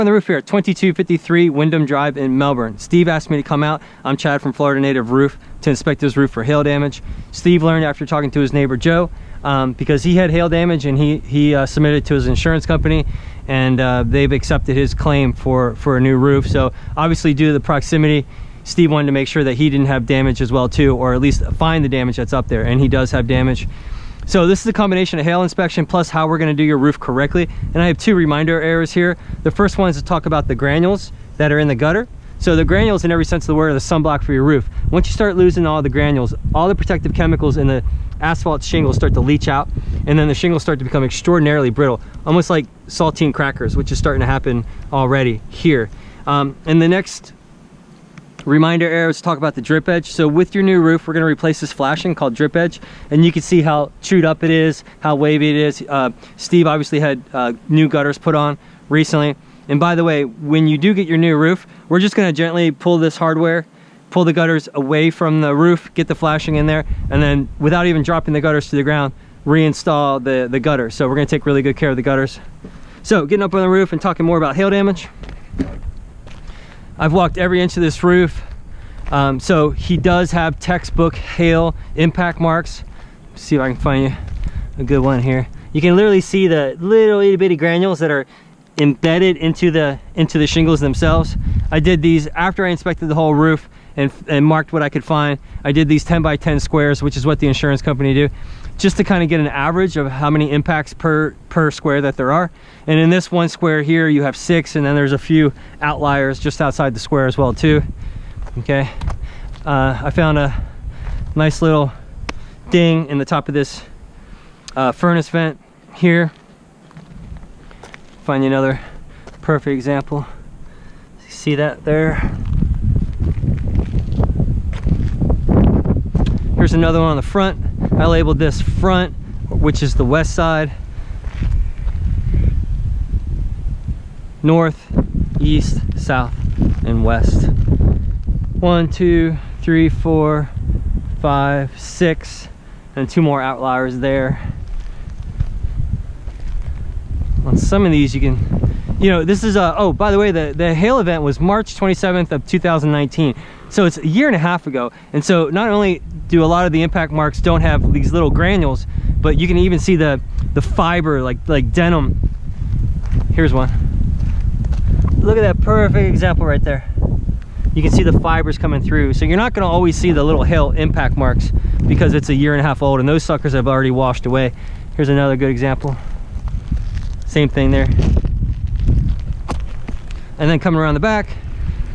On the roof here at 2253 Windham Drive in Melbourne. Steve asked me to come out. I'm Chad from Florida Native Roof to inspect his roof for hail damage. Steve learned after talking to his neighbor Joe because he had hail damage, and he submitted to his insurance company, and they've accepted his claim for a new roof. So obviously, due to the proximity, Steve wanted to make sure that he didn't have damage as well too, or at least find the damage that's up there, and he does have damage. So this is a combination of hail inspection plus how we're going to do your roof correctly. And I have two reminder errors here. The first one is to talk about the granules that are in the gutter. So the granules, in every sense of the word, are the sunblock for your roof. Once you start losing all the granules, all the protective chemicals in the asphalt shingles start to leach out, and then the shingles start to become extraordinarily brittle, almost like saltine crackers, which is starting to happen already here. And the next reminder error is to talk about the drip edge. So with your new roof, we're going to replace this flashing called drip edge, and you can see how chewed up it is, how wavy it is. Steve obviously had new gutters put on recently. And by the way, when you do get your new roof, we're just going to gently pull this hardware, pull the gutters away from the roof, get the flashing in there, and then without even dropping the gutters to the ground, reinstall the gutters. So we're going to take really good care of the gutters. So getting up on the roof and talking more about hail damage. I've walked every inch of this roof. So he does have textbook hail impact marks. Let's see if I can find you a good one here. You can literally see the little itty bitty granules that are embedded into the shingles themselves. I did these after I inspected the whole roof and marked what I could find. I did these 10 by 10 squares, which is what the insurance company do, just to kind of get an average of how many impacts per square that there are. And in this one square here, you have 6, and then there's a few outliers just outside the square as well too. Okay, I found a nice little ding in the top of this furnace vent here. Find you another perfect example. See that there? Here's another one on the front. I labeled this front, which is the west side. North, east, south, and west. 1, 2, 3, 4, 5, 6, and 2 more outliers there. On some of these you can, this is oh, by the way, the hail event was March 27th of 2019. So it's a year and a half ago. And so not only do a lot of the impact marks don't have these little granules, but you can even see the fiber, like denim. Here's one. Look at that perfect example right there. You can see the fibers coming through. So you're not going to always see the little hail impact marks because it's a year and a half old, and those suckers have already washed away. Here's another good example. Same thing there. And then coming around the back,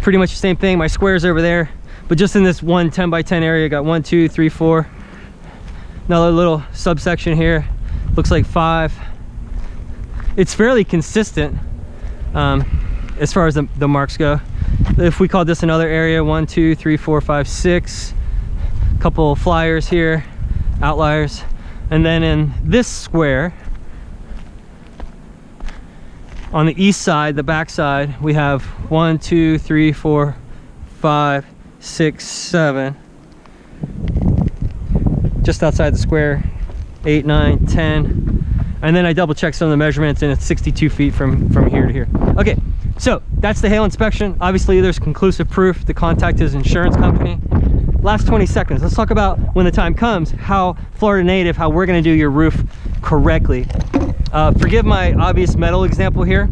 pretty much the same thing. My square's over there, but just in this one 10 by 10 area, got 1, 2, 3, 4. Another little subsection here, looks like 5. It's fairly consistent as far as the marks go. If we call this another area, 1, 2, 3, 4, 5, 6. Couple of flyers here, outliers. And then in this square, on the east side, the back side, we have 1, 2, 3, 4, 5, 6, 7. Just outside the square, 8, 9, 10. And then I double checked some of the measurements, and it's 62 feet from here to here. Okay, so that's the hail inspection. Obviously, there's conclusive proof to contact his insurance company. Last 20 seconds, let's talk about, when the time comes, how Florida Native, how we're gonna do your roof correctly. Forgive my obvious metal example here.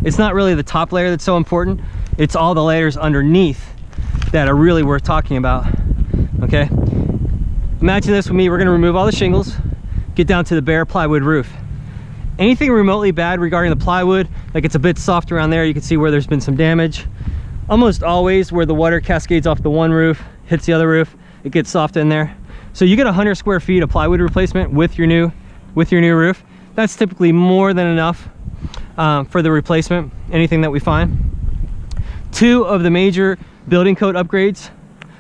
It's not really the top layer that's so important. It's all the layers underneath that are really worth talking about, okay? Imagine this with me. We're gonna remove all the shingles, get down to the bare plywood roof. Anything remotely bad regarding the plywood, like it's a bit soft around there, you can see where there's been some damage. Almost always where the water cascades off the one roof, hits the other roof, it gets soft in there. So you get 100 square feet of plywood replacement with your new roof. That's typically more than enough for the replacement, anything that we find. 2 of the major building code upgrades,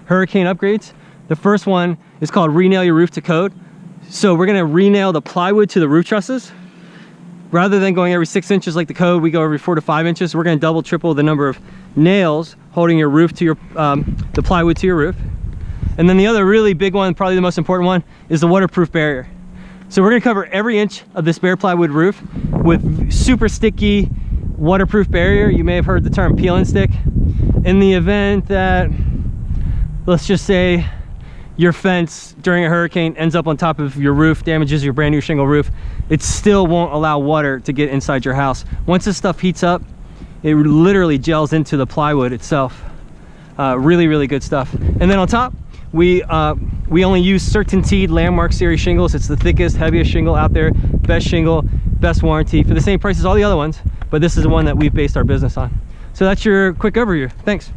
hurricane upgrades. The first one is called re-nail your roof to code. So we're gonna re-nail the plywood to the roof trusses. Rather than going every 6 inches like the code, we go every 4 to 5 inches. We're gonna double, triple the number of nails holding your roof to your, the plywood to your roof. And then the other really big one, probably the most important one, is the waterproof barrier. So we're gonna cover every inch of this bare plywood roof with super sticky waterproof barrier. You may have heard the term peel and stick. In the event that, let's just say, your fence during a hurricane ends up on top of your roof, damages your brand new shingle roof, it still won't allow water to get inside your house. Once this stuff heats up, it literally gels into the plywood itself. Really, really good stuff. And then on top, we only use CertainTeed Landmark Series shingles. It's the thickest, heaviest shingle out there, best shingle, best warranty, for the same price as all the other ones, but this is the one that we've based our business on. So that's your quick overview. Thanks.